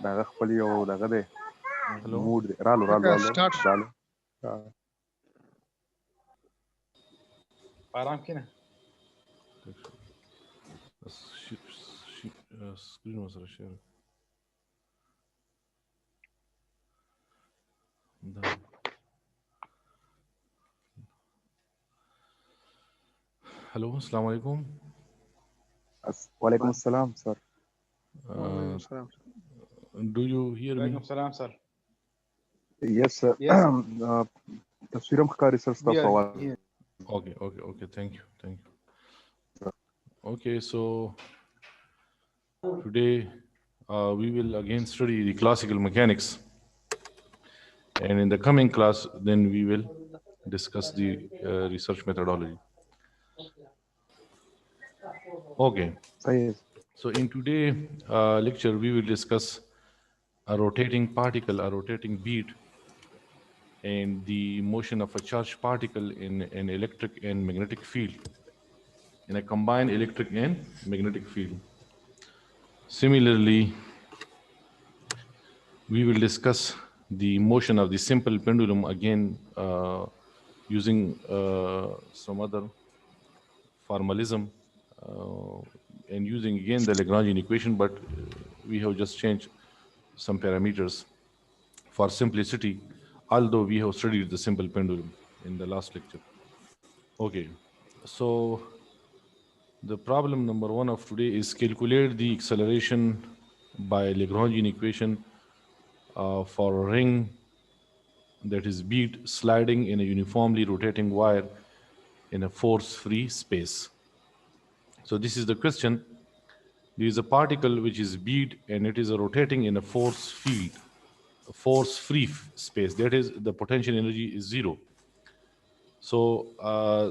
دغه خپل یو دغه دی Hello. موډ دی رالو start. آرام کینه Screen was share. Hello, assalamu alaikum. وعلیکم السلام سر Do you hear me? وعلیکم السلام سر یس سر تصویر هم ښکاري سر ستاسو اواز Okay. Thank you. Okay, so today we will again study the classical mechanics, and in the coming class then we will discuss the research methodology. Okay, so in today's lecture we will discuss a rotating particle, a rotating bead, and the motion of a charged particle in an electric and magnetic field, in a combined electric and magnetic field. Similarly, we will discuss the motion of the simple pendulum again using some other formalism and using again the Lagrangian equation, but we have just changed some parameters for simplicity, although we have studied the simple pendulum in the last lecture. Okay, so the problem number 1 of today is calculate the acceleration by Lagrangian equation for a ring that is bead sliding in a uniformly rotating wire in a force-free space. So this is the question. There is a particle which is bead and it is rotating in a force-free space. That is, the potential energy is 0. So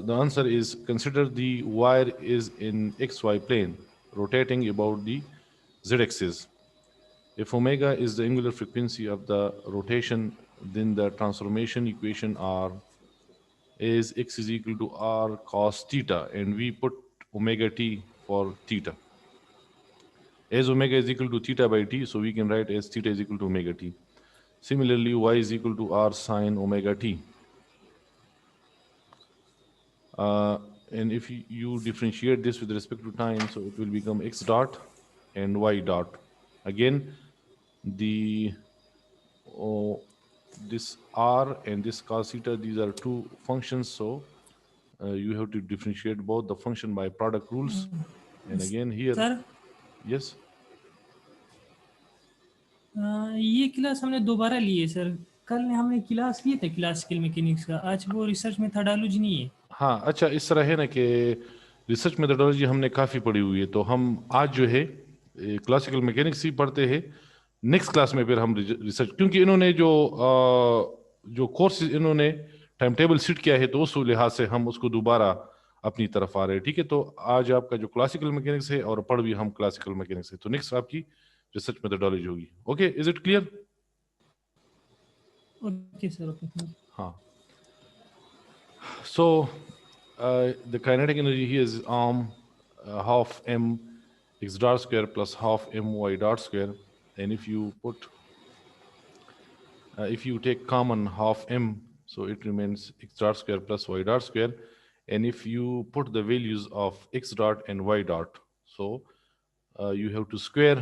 the answer is, consider the wire is in XY plane, rotating about the Z-axis. If omega is the angular frequency of the rotation, then the transformation equation is x is equal to r cos theta, and we put omega t for theta. As omega is equal to theta by t, so we can write as theta is equal to omega t. Similarly, y is equal to r sine omega t. And if you differentiate this with respect to time, so it will become x dot and y dot. Again, this r and this cos theta, these are two functions, so you have to differentiate both the function by product rules. And again here, sir yes, ये class हमने दोबारा ली है sir. कल हमने class लिए थे classical mechanics का, आज वो रिसर्च मेथडोलॉजी नहीं है. हाँ अच्छा, इस तरह है ना कि रिसर्च मेथडोलॉजी हमने काफ़ी पढ़ी हुई है, तो हम आज जो है क्लासिकल मैकेनिक्स ही पढ़ते हैं. नेक्स्ट क्लास में फिर हम रिसर्च, क्योंकि इन्होंने जो कोर्स इन्होंने टाइम टेबल सेट किया है, तो उस लिहाज से हम उसको दोबारा अपनी तरफ आ रहे हैं. ठीक है, तो आज आपका जो क्लासिकल मैकेनिक्स है और पढ़ भी हम क्लासिकल मैकेनिक्स है, तो नेक्स्ट आपकी रिसर्च मेथडोलॉजी होगी. Okay, is it clear? Okay sir, okay. हाँ. So the kinetic energy here is half m x dot square plus half m y dot square, and if you take common half m, so it remains x dot square plus y dot square, and if you put the values of x dot and y dot, so you have to square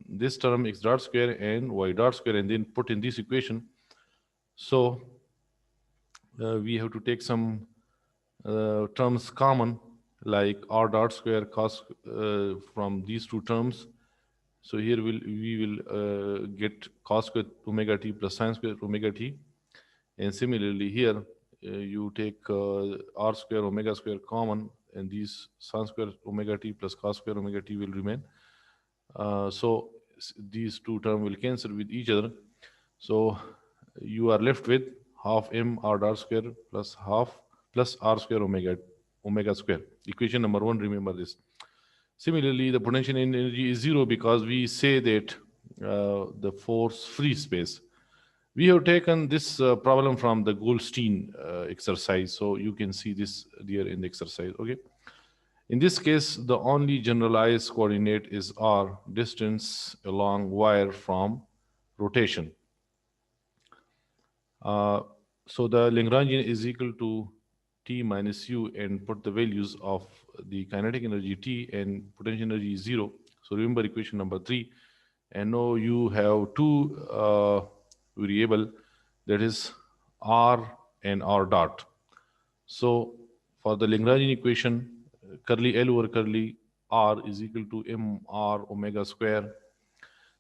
this term x dot square and y dot square and then put in this equation. So we have to take some terms common, like r dot square cos from these two terms. So here we will get cos square omega t plus sin square omega t, and similarly here you take r square omega square common, and these sin square omega t plus cos square omega t will remain. So these two terms will cancel with each other. So you are left with half m r dot square plus r square omega square. Equation number 1, remember this. Similarly, the potential energy is 0 because we say that the force-free space. We have taken this problem from the Goldstein exercise, so you can see this there in the exercise. Okay, In this case, the only generalized coordinate is r, distance along wire from rotation. So the Lagrangian is equal to T minus U, and put the values of the kinetic energy T and potential energy is 0. So remember equation number 3. And now you have two variable, that is R and R dot. So for the Lagrangian equation, curly L over curly R is equal to mr omega square.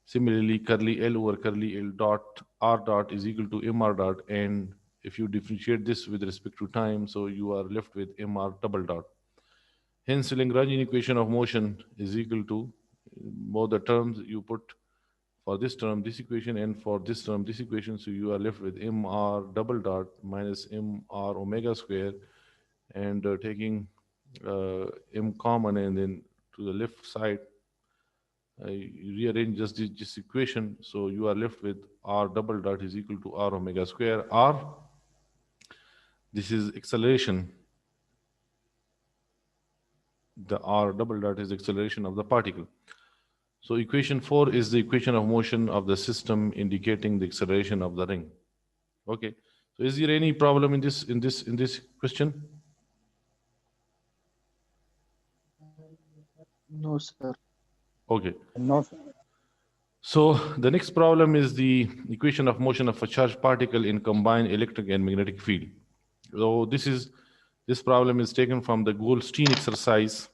Similarly, curly L over curly L dot R dot is equal to mr dot. And if you differentiate this with respect to time, so you are left with mr double dot. Hence, Lagrangian equation of motion is equal to both the terms you put for this term, this equation, and for this term, this equation. So you are left with mr double dot minus mr omega square, and taking m common, and then to the left side, you rearrange just this equation. So you are left with r double dot is equal to r omega square. R, this is acceleration. The r double dot is acceleration of the particle. So equation 4 is the equation of motion of the system, indicating the acceleration of the ring. Okay. So is there any problem in this question? No, sir. Okay. No, sir. So the next problem is the equation of motion of a charged particle in combined electric and magnetic field. So this problem is taken from the Goldstein exercise.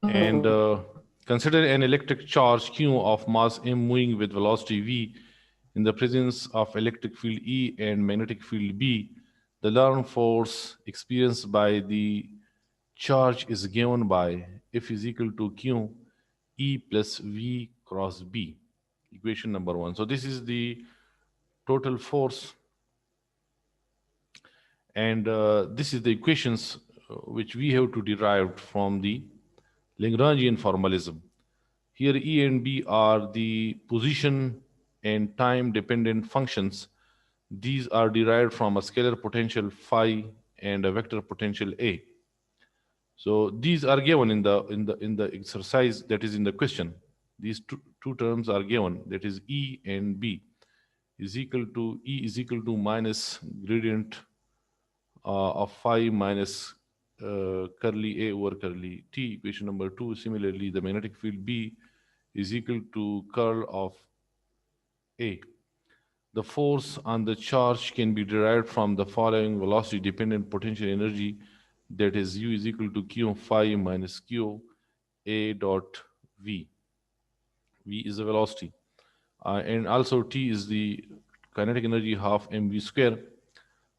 And consider an electric charge Q of mass m moving with velocity v in the presence of electric field E and magnetic field B. The Lorentz force experienced by the charge is given by F is equal to Q E plus V cross B. Equation number 1. So this is the total force, and this is the equations which we have to derive from the Lagrangian formalism. Here E and B are the position and time dependent functions. These are derived from a scalar potential phi and a vector potential A. So these are given in the exercise that is in the question. These two terms are given, that is E and B is equal to E is equal to minus gradient of phi minus curly A over curly T, equation number 2. Similarly, the magnetic field B is equal to curl of A. The force on the charge can be derived from the following velocity dependent potential energy, that is U is equal to Q phi minus Q A dot V. V is the velocity. And also T is the kinetic energy half mv square.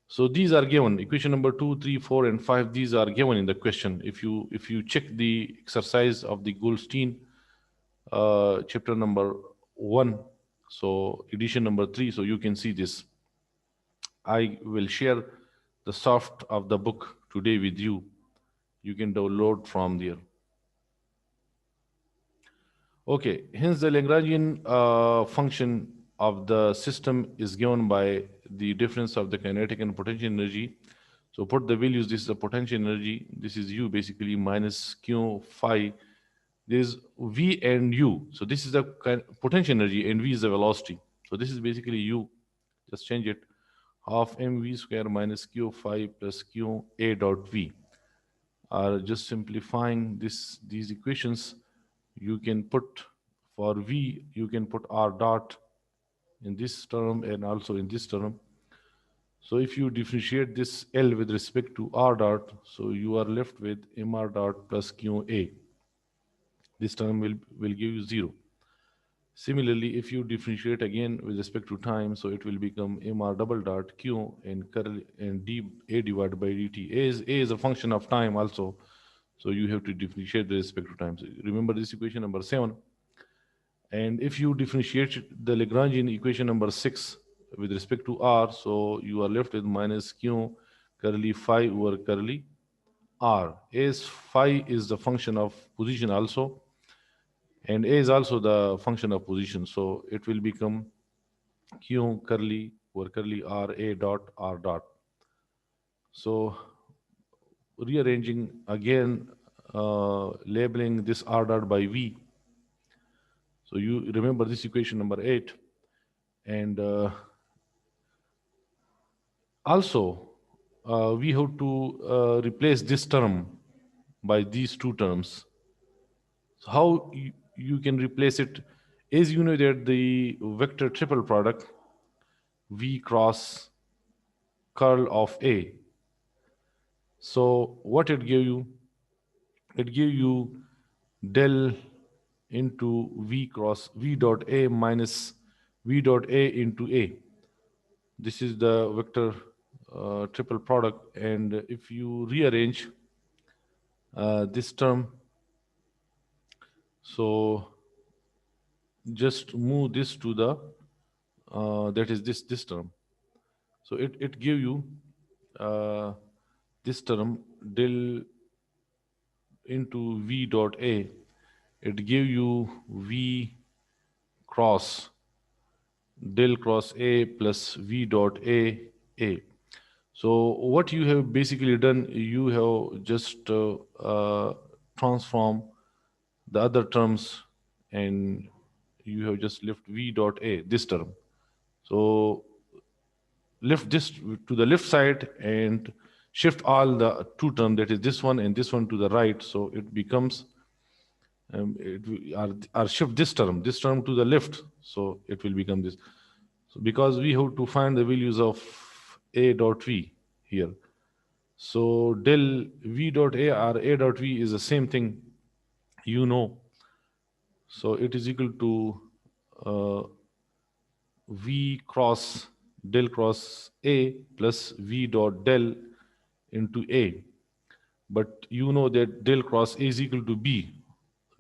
So these are given, equation number 2, 3, 4, and 5, these are given in the question. If you check the exercise of the Goldstein, chapter number 1, so edition number 3, so you can see this. I will share the soft of the book today with you. You can download from there. Okay, hence the Lagrangian function of the system is given by the difference of the kinetic and potential energy. So put the values, this is the potential energy, this is U basically minus Q phi, this is V and U. So this is the potential energy and V is the velocity. So this is basically U, just change it, half mv square minus Q phi plus Q A dot V. Just simplifying these equations, you can put for V, you can put R dot in this term and also in this term. So if you differentiate this L with respect to R dot, so you are left with mr dot plus QA. This term will give you 0. Similarly, if you differentiate again with respect to time, so it will become mr double dot Q and curl and d A divided by dt. A is a function of time also. So you have to differentiate with respect to time. So remember this equation number 7. And if you differentiate the Lagrangian equation number 6 with respect to R, so you are left with minus Q curly phi over curly R. As phi is the function of position also, and A is also the function of position. So it will become Q curly over curly R A dot R dot. So rearranging again, labeling this r dot by v. So you remember this equation number 8. And also, we have to replace this term by these two terms. So how you can replace it is, you know that the vector triple product v cross curl of A. So what it give you? It give you del into v cross v dot A minus v dot A into A. This is the vector triple product, and if you rearrange this term, so just move this to the that is this term. So it give you uh, this term del into v dot A. It give you v cross del cross A plus v dot A. So what you have basically done, you have just transform the other terms, and you have just left v dot A, this term. So lift this to the left side and shift all the two terms, that is this one and this one, to the right. So it becomes or shift this term to the left, so it will become this. So because we have to find the values of a dot v here, so del v dot a or a dot v is the same thing, you know. So it is equal to uh, v cross del cross a plus v dot del into a. But you know that del cross a is equal to b.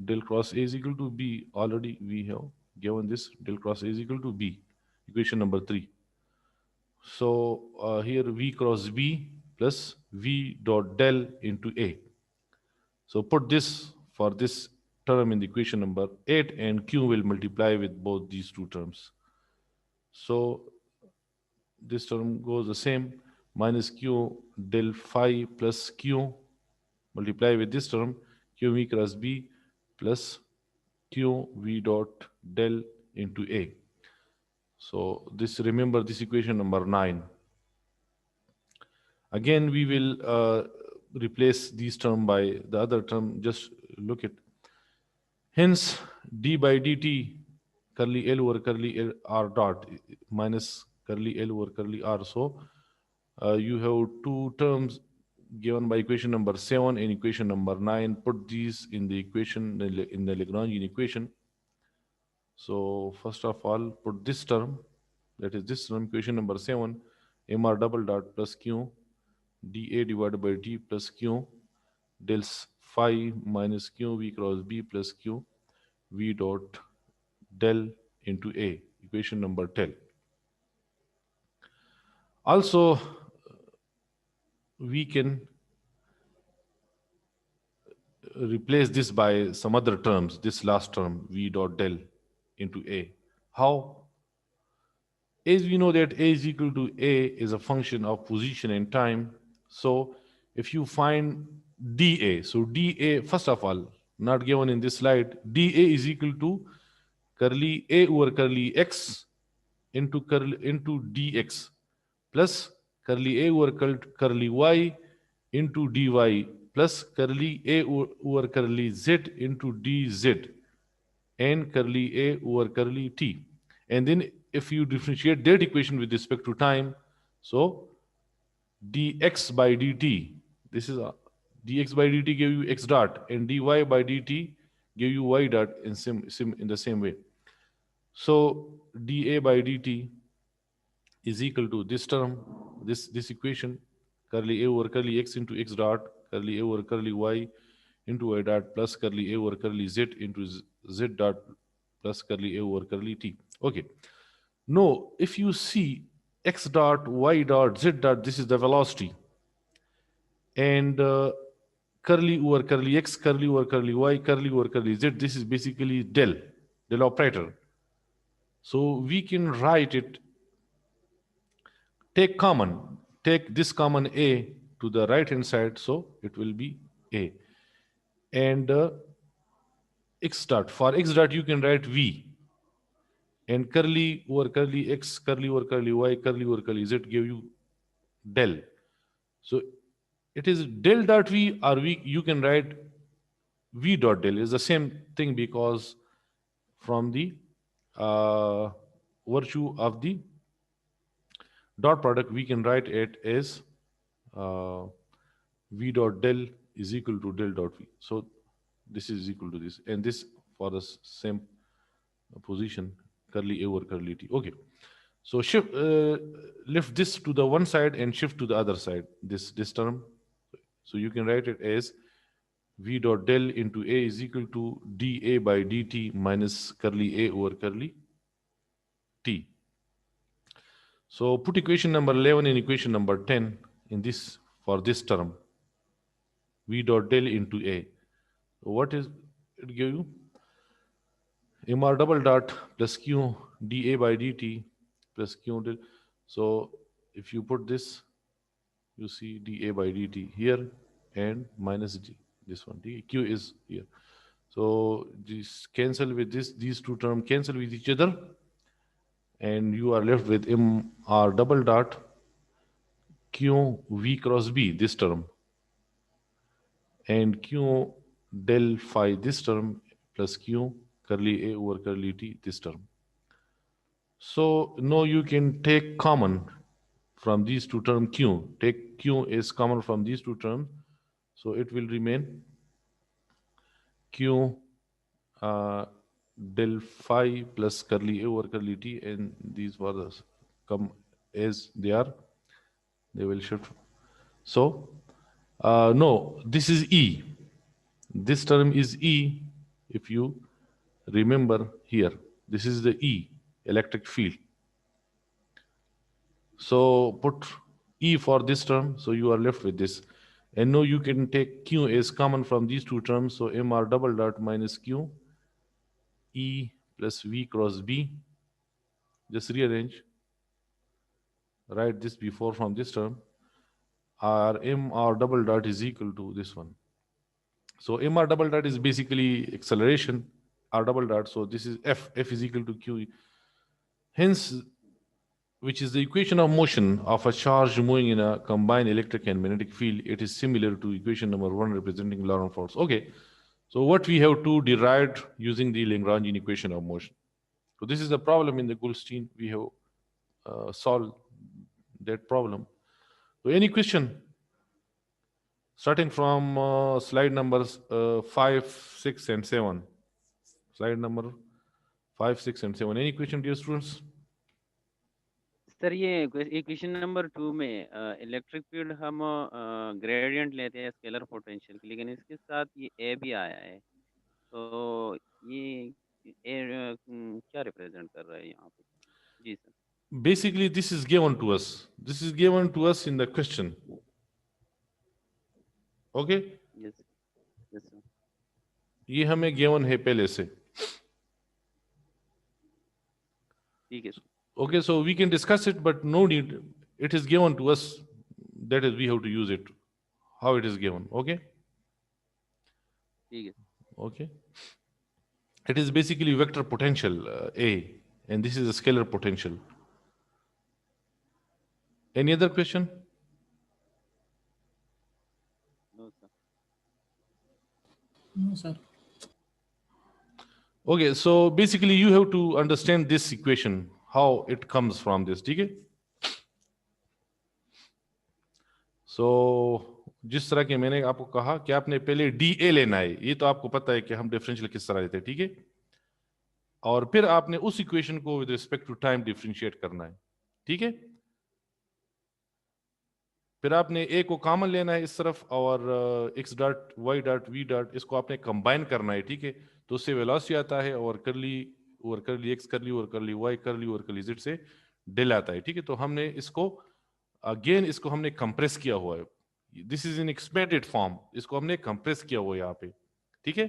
Del cross a is equal to b. Already we have given this. Del cross a is equal to b. Equation number 3. So here v cross b plus v dot del into a. So put this for this term in the equation number 8, and q will multiply with both these two terms. So this term goes the same, minus q del phi plus q, multiply with this term, q v cross b plus q v dot del into a. So this, remember this equation number 9. Again, we will replace these term by the other term. Just look at. Hence, d by dt curly L over curly L R dot minus curly L over curly R. So you have two terms given by equation number 7 and equation number 9. Put these in the equation, in the Lagrangian equation. So first of all, put this term, that is this term, equation number 7, mr double dot plus q dA divided by d plus q del phi minus q v cross b plus q v dot del into a, equation number 10. Also, we can replace this by some other terms, this last term, v dot del into a. How? As we know that a is equal to a is a function of position and time. So if you find dA, so dA, first of all, not given in this slide, dA is equal to curly a over curly x into dx plus curly a over curly y into dy plus curly a over curly z into dz and curly a over curly t. And then if you differentiate that equation with respect to time, so dx by dt, this is dx by dt give you x dot, and dy by dt give you y dot in the same way. So dA by dt is equal to this term, this equation, curly a over curly x into x dot, curly a over curly y into y dot plus curly a over curly z into z dot plus curly a over curly t. Okay. Now, if you see x dot, y dot, z dot, this is the velocity. And curly over curly x, curly over curly y, curly over curly z, this is basically del operator. So we can write it, take this common a to the right hand side, so it will be A. And x dot, for x dot you can write V, and curly over curly x, curly over curly y, curly over curly z give you del. So it is del dot V, or V you can write V dot del is the same thing, because from the virtue of the dot product we can write it as uh, V dot del is equal to del dot V. So this is equal to this, and this for the same position, curly A over curly T. Okay. So shift, lift this to the one side and shift to the other side, this term. So you can write it as V dot del into A is equal to dA by dt minus curly A over curly T. So put equation number 11 in equation number 10 in this, for this term, V dot del into A. What is it give you? MR double dot plus Q dA by dt plus Q del. So if you put this, you see dA by dt here and minus d, this one, dq is here. So this cancel with this, these two terms cancel with each other, and you are left with MR double dot Q V cross B, this term, and Q del phi, this term, plus Q curly A over curly T, this term. So now you can take common from these two terms Q. Take Q is common from these two terms. So it will remain Q del phi plus curly A over curly T, and these others come as they are. They will shift. So no, this is E. This term is E. If you remember here, this is the E, electric field. So put E for this term, so you are left with this. And now you can take Q as common from these two terms, so MR double dot minus Q, E plus V cross B. Just rearrange, write this before from this term. R MR double dot is equal to this one. So MR double dot is basically acceleration, R double dot, so this is F. F is equal to Q. Hence, which is the equation of motion of a charge moving in a combined electric and magnetic field. It is similar to equation number 1 representing Laurent force. Okay, so what we have to derive using the Lagrangian equation of motion. So this is the problem in the Goldstein. We have solved that problem. So any question? Starting from slide numbers 5, 6, and 7. Slide number 5, 6, and 7. Any question, dear students? Sir ये equation number 2 में electric field हम gradient लेते हैं scalar potential की, लेकिन इसके साथ ये ए भी आया है, तो ये ए क्या रिप्रेजेंट कर रहा है यहाँ पे? जी sir. Basically, this is given to us. This is given to us in the question. Okay? Yes. Yes sir. ये हमें given है पहले से. ठीक है. Okay, so we can discuss it, but no need. It is given to us. That is, we have to use it. How it is given. Okay? ठीक है. Okay. It is basically vector potential A, and this is a scalar potential. Any other question? No sir. No, sir. Okay, so basically you have to understand this equation, how it comes from this. ठीक है? So जिस तरह के मैंने आपको कहा कि आपने पहले DA लेना है, ये तो आपको पता है कि हम डिफरेंशियल किस तरह लेते हैं, ठीक है? और फिर आपने उस इक्वेशन को with respect to time differentiate करना है, ठीक है? फिर आपने ए को कॉमन लेना है इस तरफ, और x dot y dot v dot इसको आपने कंबाइन करना है, ठीक है? तो उससे वेलोसिटी आता है, और करली ओवर करली एक्स, करली ओवर करली वाई, करली ओवर करली जेड से डेल आता है, ठीक है? तो हमने इसको अगेन इसको हमने कंप्रेस किया हुआ है. This is in expanded form. इसको हमने कंप्रेस किया हुआ है यहाँ पे, ठीक है?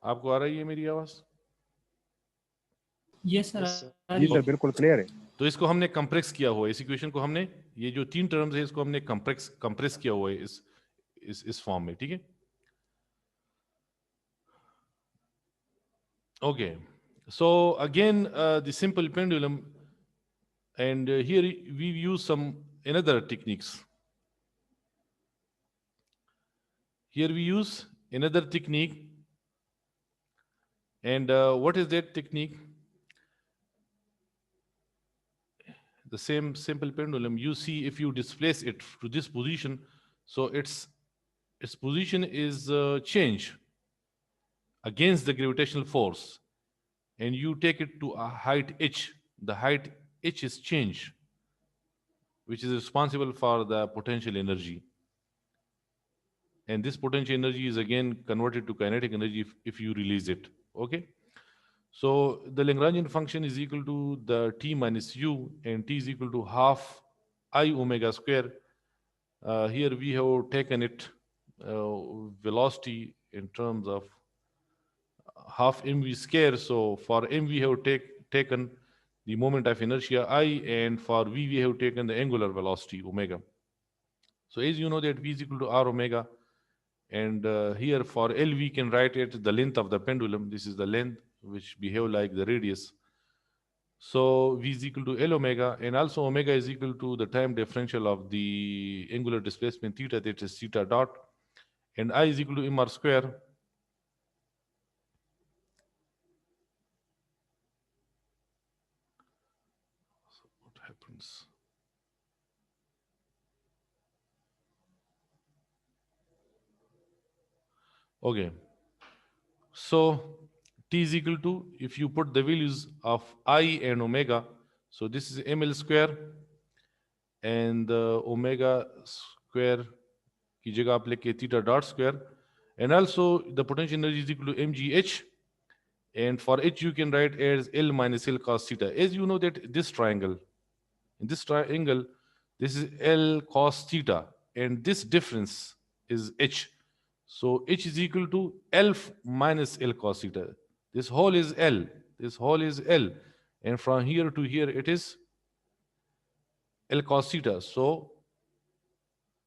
आपको आ रही है मेरी आवाज? यस सर आ जी रही सर है। बिल्कुल क्लियर है। तो इसको हमने कंप्रेस किया हुआ है, इस इक्वेशन को हमने, ये जो 3 टर्म्स है इसको हमने कंप्रेस किया हुआ है इस फॉर्म में, ठीक है। Okay, so again the simple pendulum, and here we use some another techniques. Here we use another technique, and what is that technique? The same simple pendulum, you see if you displace it to this position, so its position is changed against the gravitational force, and you take it to a height h. The height h is changed, which is responsible for the potential energy. And this potential energy is again converted to kinetic energy if you release it. Okay. So the Lagrangian function is equal to the t minus u, and t is equal to half I omega square. Here we have taken it velocity in terms of half mv square. So for m we have taken the moment of inertia I, and for v we have taken the angular velocity omega. So as you know that v is equal to r omega, and here for L we can write it the length of the pendulum. This is the length which behave like the radius. So V is equal to L omega, and also omega is equal to the time differential of the angular displacement theta, that is theta dot, and I is equal to mr square. So what happens? Okay. So T is equal to, if you put the values of I and omega, so this is ml square, and omega square की जगह आप लेके theta dot square, and also the potential energy is equal to mgh, and for h you can write as L minus L cos theta. As you know that this triangle, in this triangle, this is L cos theta, and this difference is h. So h is equal to L minus L cos theta. This whole is L. This whole is L, and from here to here it is L cos theta. So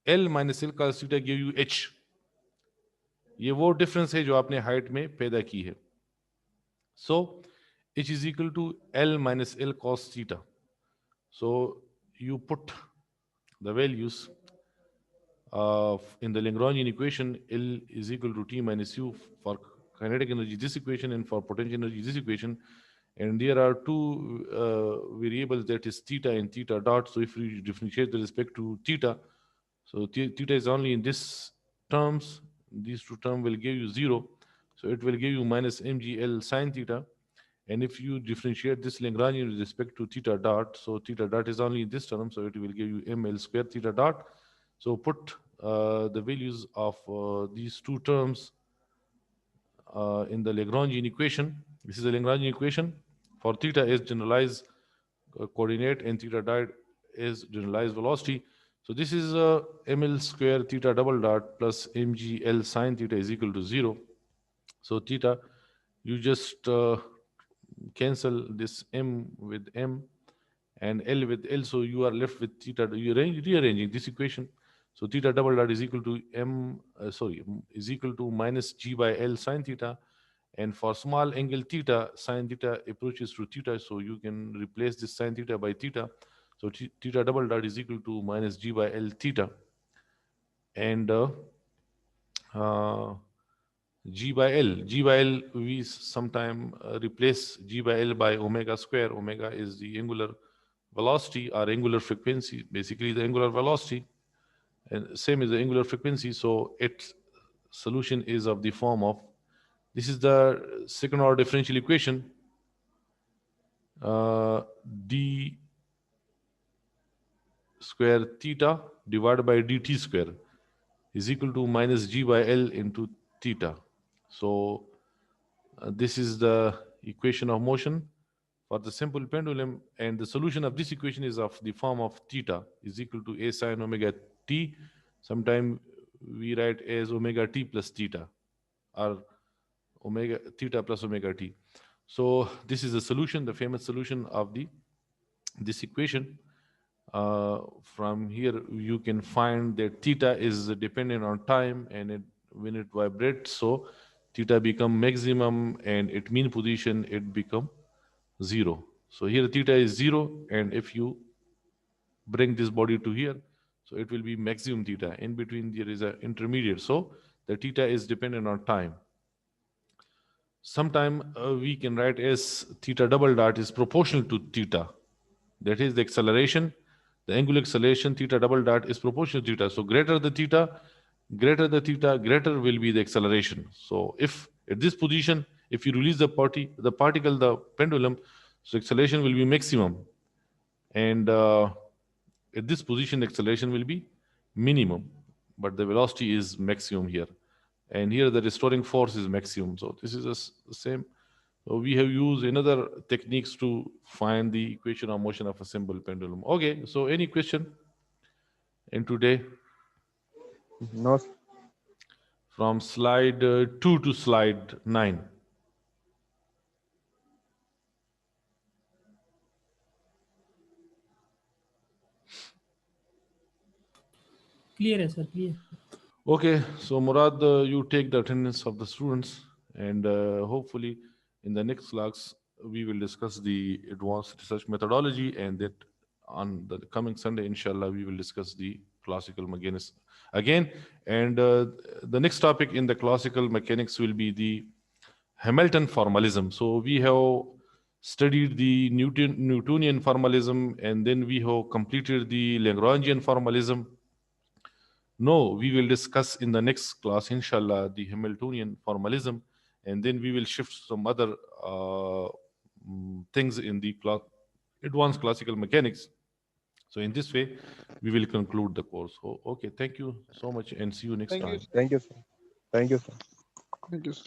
L minus L cos theta give you h. ये वो difference है जो आपने height में पैदा की है. So h is equal to L minus L cos theta. So you put the values in the Lagrangian equation. L is equal to T minus U for kinetic energy, this equation, and for potential energy, this equation. And there are two variables, that is theta and theta dot. So if we differentiate with respect to theta, so theta is only in this terms. These two terms will give you 0. So it will give you minus mgl sine theta. And if you differentiate this Lagrangian with respect to theta dot, so theta dot is only in this term, so it will give you ml square theta dot. So put the values of these two terms in the Lagrangian equation. This is the Lagrangian equation. For theta is generalized coordinate, and theta dot is generalized velocity. So this is ml square theta double dot plus mgl sine theta is equal to 0. So theta, you just cancel this m with m and L with L, so you are left with theta. You are rearranging this equation. So theta double dot is equal to is equal to minus g by L sine theta. And for small angle theta, sine theta approaches to theta, so you can replace this sine theta by theta. So theta double dot is equal to minus g by L theta. And G by L. G by L, we sometime replace G by L by omega square. Omega is the angular velocity or angular frequency, basically the angular velocity. And same is the angular frequency. So its solution is of the form of, this is the second order differential equation. D square theta divided by dt square is equal to minus G by L into theta. So this is the equation of motion for the simple pendulum, and the solution of this equation is of the form of theta is equal to a sine omega t. Sometimes we write as omega t plus theta, or omega theta plus omega t. So this is the solution, the famous solution of this equation. From here you can find that theta is dependent on time, and when it vibrates, so theta become maximum, and at mean position it become 0. So here theta is 0, and if you bring this body to here, so it will be maximum theta. In between there is an intermediate, so the theta is dependent on time. Sometime we can write as theta double dot is proportional to theta. That is the acceleration, the angular acceleration, theta double dot is proportional to theta. So greater the theta, greater will be the acceleration. So if at this position, if you release the particle, the pendulum, so acceleration will be maximum. And at this position, the acceleration will be minimum, but the velocity is maximum here. And here the restoring force is maximum. So this is the same. So we have used another techniques to find the equation of motion of a simple pendulum. Okay, so any question in today? No, sir. From slide 2 to slide 9. Clear है sir, clear. Okay, so Murad, you take the attendance of the students, and hopefully in the next class we will discuss the advanced research methodology, and that on the coming Sunday, inshallah, we will discuss the classical mechanics again. And the next topic in the classical mechanics will be the Hamilton formalism. So we have studied the Newtonian formalism, and then we have completed the Lagrangian formalism. No, we will discuss in the next class, inshallah, the Hamiltonian formalism, and then we will shift some other things in the advanced classical mechanics. So in this way, we will conclude the course. Okay, thank you so much, and see you next time. Thank you, sir. Thank you, sir. Thank you, sir.